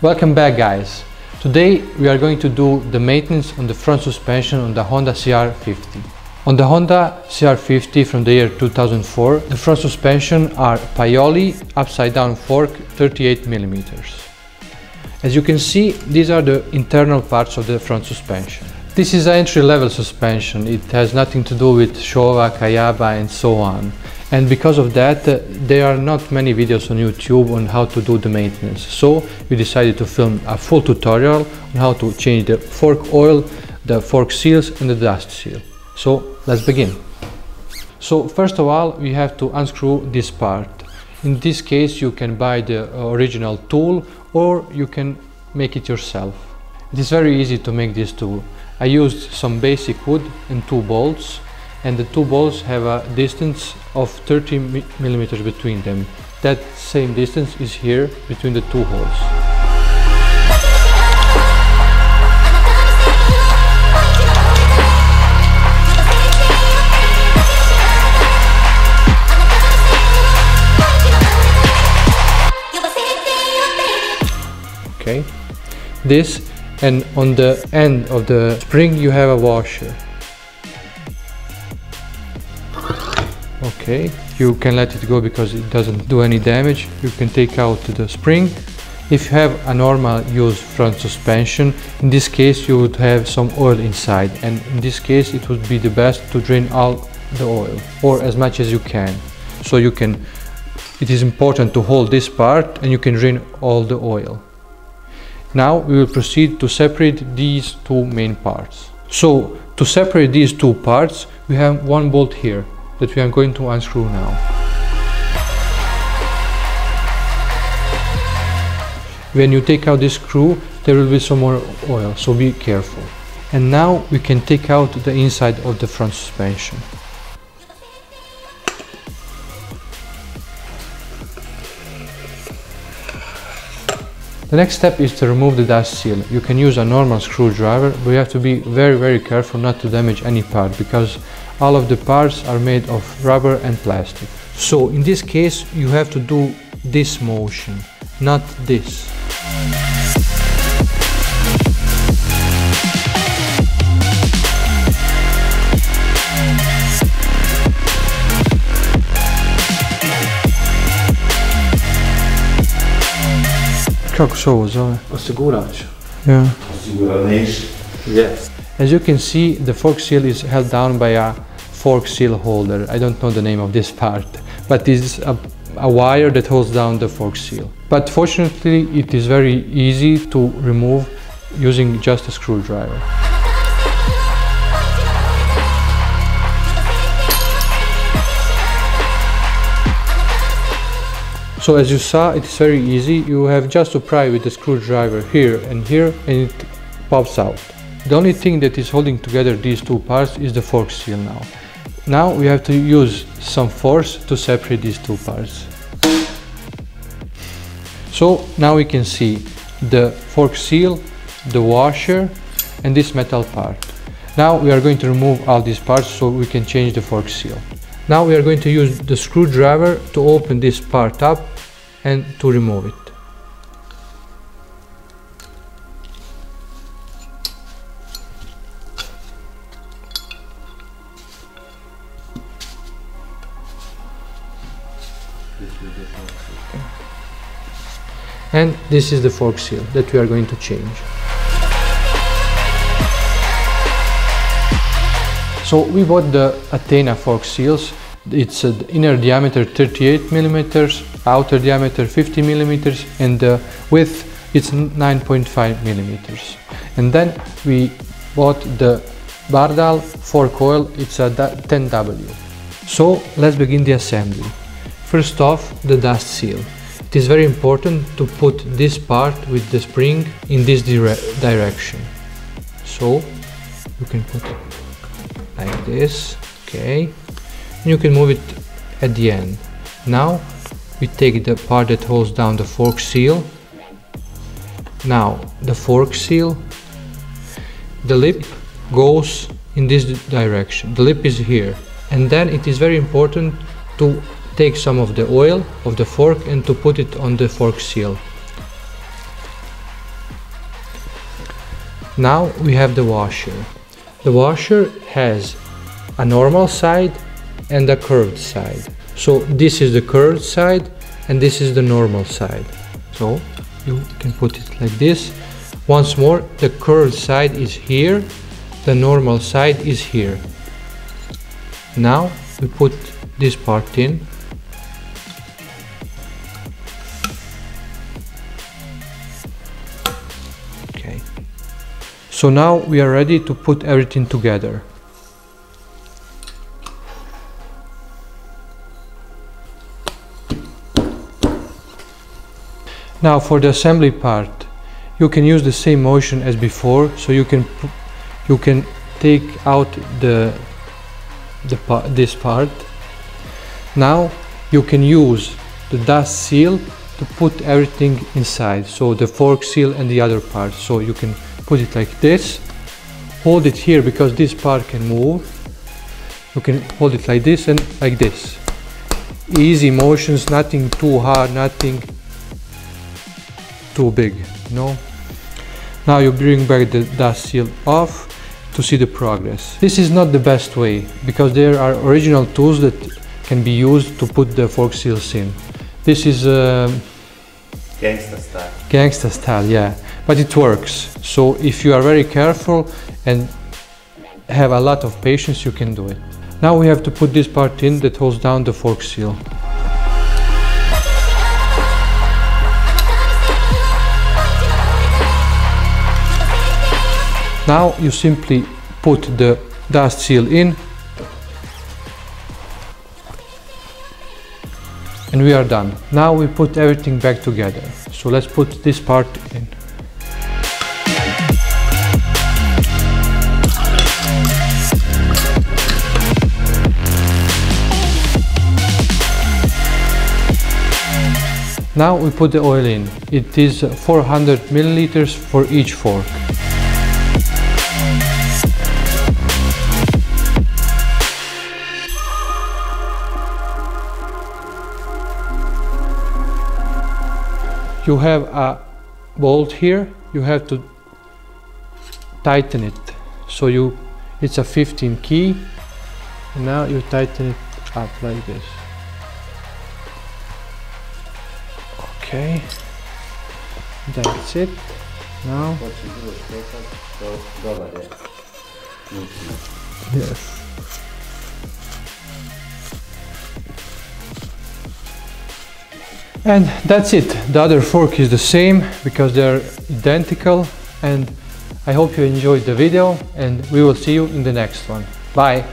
Welcome back, guys. Today we are going to do the maintenance on the front suspension on the Honda CR50. On the Honda CR50 from the year 2004, the front suspension are Paioli upside down fork 38 mm. As you can see, these are the internal parts of the front suspension. This is an entry-level suspension. It has nothing to do with Showa, Kayaba and so on. And because of that, there are not many videos on YouTube on how to do the maintenance. So we decided to film a full tutorial on how to change the fork oil, the fork seals and the dust seal. So let's begin. So first of all, we have to unscrew this part. In this case, you can buy the original tool or you can make it yourself. It is very easy to make this tool. I used some basic wood and 2 bolts, and the 2 bolts have a distance of 30 mm between them. That same distance is here between the 2 holes. Okay, this, and on the end of the spring you have a washer. Okay, you can let it go because it doesn't do any damage. You can take out the spring. If you have a normal used front suspension, in this case you would have some oil inside, and in this case it would be the best to drain all the oil, or as much as you can. So you can, it is important to hold this part and you can drain all the oil. Now we will proceed to separate these 2 main parts. So to separate these 2 parts, we have 1 bolt here that we are going to unscrew now. When you take out this screw, there will be some more oil, so be careful. And now we can take out the inside of the front suspension. The next step is to remove the dust seal. You can use a normal screwdriver, but you have to be very careful not to damage any part, because all of the parts are made of rubber and plastic. So in this case you have to do this motion, not this. Kako se ovo zove? Osigurač. Yeah. Osiguraniš. Yes. As you can see, the fork seal is held down by a fork seal holder. I don't know the name of this part, but it is a wire that holds down the fork seal. But fortunately, it is very easy to remove using just a screwdriver. So as you saw, it is very easy. You have just to pry with the screwdriver here, and it pops out. The only thing that is holding together these 2 parts is the fork seal now. Now we have to use some force to separate these 2 parts. So now we can see the fork seal, the washer and this metal part. Now we are going to remove all these parts so we can change the fork seal. Now we are going to use the screwdriver to open this part up and to remove it. And this is the fork seal that we are going to change. So we bought the Athena fork seals. It's an inner diameter 38 mm, outer diameter 50 mm, and the width it's 9.5 mm. And then we bought the Bardal fork oil, it's a 10W. So let's begin the assembly. First off, the dust seal. It is very important to put this part with the spring in this direction. So you can put it like this, okay? You can move it at the end. Now we take the part that holds down the fork seal. Now the fork seal, the lip goes in this direction. The lip is here, and then it is very important to take some of the oil of the fork and to put it on the fork seal. Now we have the washer. The washer has a normal side and a curved side. So this is the curved side and this is the normal side. So you can put it like this. Once more, the curved side is here, the normal side is here. Now we put this part in. Okay. So now we are ready to put everything together. Now for the assembly part, you can use the same motion as before, so you can take out this part. Now you can use the dust seal to put everything inside, so the fork seal and the other parts. So you can put it like this, hold it here because this part can move. You can hold it like this and like this. Easy motions, nothing too hard, nothing too big, you know. Now you bring back the dust seal off to see the progress. This is not the best way because there are original tools that can be used to put the fork seals in. This is Gangsta style. Gangsta style, yeah, but it works. So if you are very careful and have a lot of patience, you can do it. Now we have to put this part in that holds down the fork seal. Now you simply put the dust seal in and we are done. Now we put everything back together. So let's put this part in. Now we put the oil in. It is 400 milliliters for each fork. You have a bolt here, you have to tighten it. So it's a 15 key, and now you tighten it up like this. Okay, that's it. Now, yes. And that's it. The other fork is the same because they're identical, and I hope you enjoyed the video and we will see you in the next one. Bye!